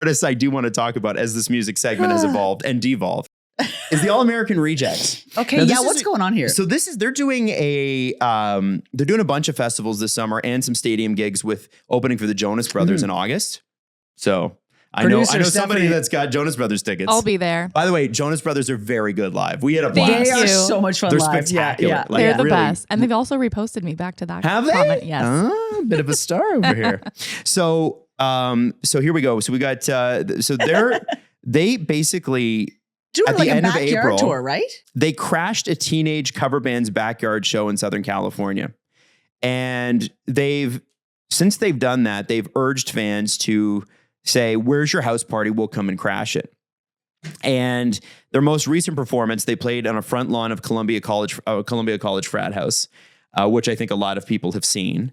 artists I do want to talk about as this music segment has evolved and devolved is the All American Rejects. Okay, Now, yeah, what's going on here? So they're doing a bunch of festivals this summer and some stadium gigs with opening for the Jonas Brothers in August. So I know somebody that's got Jonas Brothers tickets. I'll be there. By the way, Jonas Brothers are very good live. We had a blast. They are so much fun They're live. spectacular. Yeah. Like, They're the really. best. And they've also reposted me back to that Have they? comment. Yes. A bit of a star over here. So here we go. So we got they basically Doing at like the a end of backyard April tour, right? they crashed a teenage cover band's backyard show in Southern California. And since they've done that, they've urged fans to say, "Where's your house party? We'll come and crash it." And their most recent performance, they played on a front lawn of Columbia College frat house, which I think a lot of people have seen.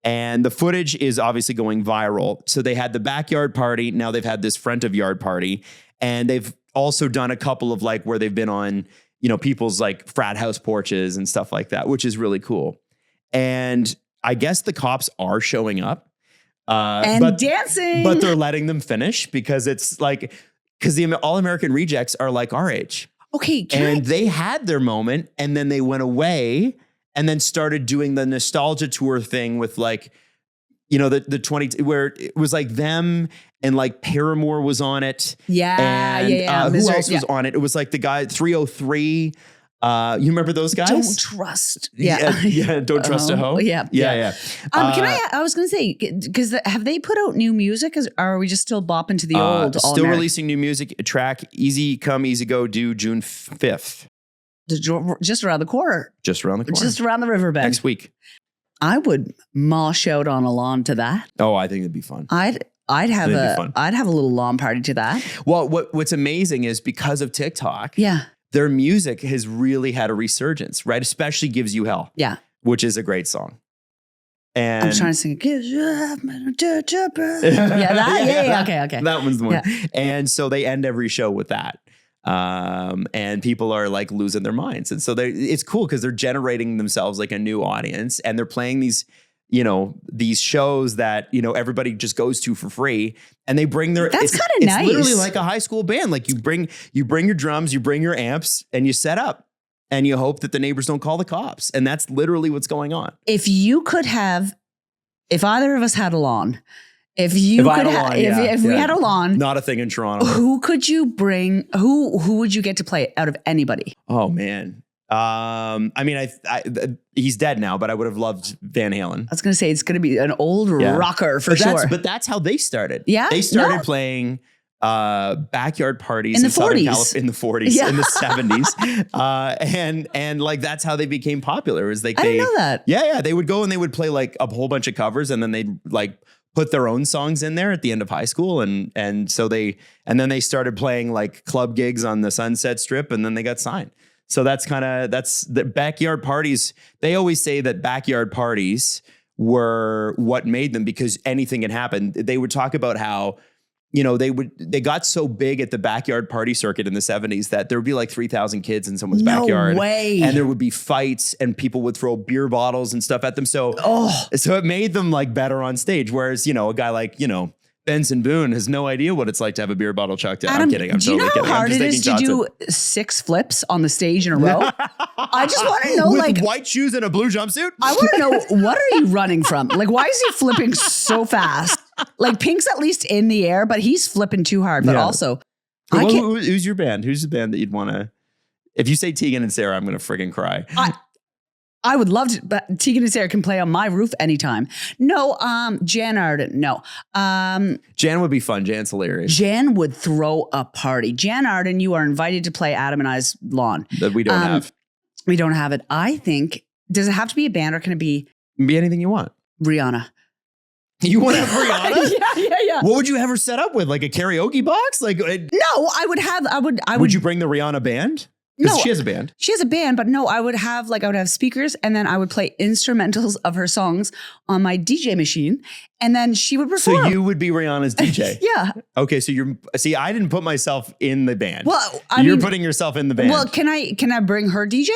And the footage is obviously going viral. So they had the backyard party. Now they've had this front of yard party. And they've also done a couple of like where they've been on, people's like frat house porches and stuff like that, which is really cool. And I guess the cops are showing up. And dancing. But they're letting them finish because it's like, because the All American Rejects are like our age. Okay. They had their moment and then they went away and then started doing the nostalgia tour thing with like, the 20, where it was like them and like Paramore was on it. Yeah. And who else was on it? It was like the guy 303. You remember those guys? Don't trust. Don't trust a hoe. Yeah. Yeah. I was going to say, because have they put out new music? Or are we just still bopping to the old? Still releasing new music. A track, Easy Come, Easy Go, due June 5th. Just around the corner. Just around the corner. Just around the riverbed. Next week. I would mosh out on a lawn to that. Oh, I think it'd be fun. I'd have a little lawn party to that. Well, what's amazing is because of TikTok, their music has really had a resurgence, right? Especially Gives You Hell. Yeah. Which is a great song. And I'm trying to sing Gives You Hell. Okay. That one's the one. Yeah. And so they end every show with that. And people are like losing their minds. And so it's cool because they're generating themselves like a new audience and they're playing these shows that, everybody just goes to for free and they bring their, that's kind of nice. It's literally like a high school band. Like you bring your drums, you bring your amps and you set up and you hope that the neighbors don't call the cops. And that's literally what's going on. If either of us had a lawn, if we had a lawn, not a thing in Toronto. Who could you bring? Who would you get to play it out of anybody? Oh man. He's dead now, but I would have loved Van Halen. I was going to say it's going to be an old rocker for sure. But that's how they started. Yeah. They started playing backyard parties in the Southern 40s. California in the 40s, in the 70s. And like that's how they became popular. Is like I didn't know that. Yeah. They would go and they would play like a whole bunch of covers and then they'd like put their own songs in there at the end of high school. And then they started playing like club gigs on the Sunset Strip and then they got signed. So that's the backyard parties. They always say that backyard parties were what made them because anything can happen. They would talk about how, they got so big at the backyard party circuit in the 70s that there would be like 3,000 kids in someone's backyard. No way. And there would be fights and people would throw beer bottles and stuff at them. So it made them like better on stage. Whereas, a guy like, Benson Boone has no idea what it's like to have a beer bottle chucked out. I'm kidding. I'm totally kidding. Do you know how hard it is to do 6 flips on the stage in a row? I just want to know, with white shoes and a blue jumpsuit? I want to know, what are you running from? Like, why is he flipping so fast? Like, Pink's at least in the air, but he's flipping too hard. But also, who's your band? Who's the band that you'd want to? If you say Tegan and Sarah, I'm going to friggin' cry. I would love to, but Tegan and Sarah can play on my roof anytime. No, Jan Arden, no. Jan would be fun. Jan's hilarious. Jan would throw a party. Jan Arden, you are invited to play Adam and I's lawn. That we don't have. We don't have it. I think, does it have to be a band or can it be? Be anything you want. Rihanna. You want to have Rihanna? Yeah. What would you have her set up with? Like a karaoke box? Like no, I would. Would you bring the Rihanna band? No, she has a band. She has a band, but no, I would have speakers and then I would play instrumentals of her songs on my DJ machine and then she would perform. So you would be Rihanna's DJ? Yeah. Okay, so I didn't put myself in the band. Well, you're putting yourself in the band. Well, can I bring her DJ?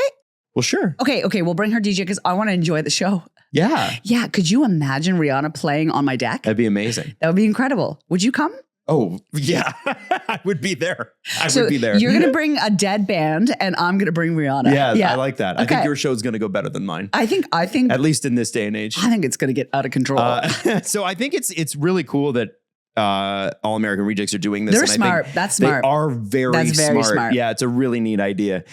Well, sure. Okay, we'll bring her DJ because I want to enjoy the show. Yeah. Yeah, could you imagine Rihanna playing on my deck? That'd be amazing. That would be incredible. Would you come? Oh, yeah. I would be there. I So would be there. you're going to bring a dead band and I'm going to bring Rihanna. Yeah, I like that. I Okay. think your show's going to go better than mine, I think at least in this day and age. it's going to get out of control. So I think it's really cool that All American Rejects are doing this. They're and I smart. think That's smart. They are very That's very smart. smart. Yeah, it's a really neat idea.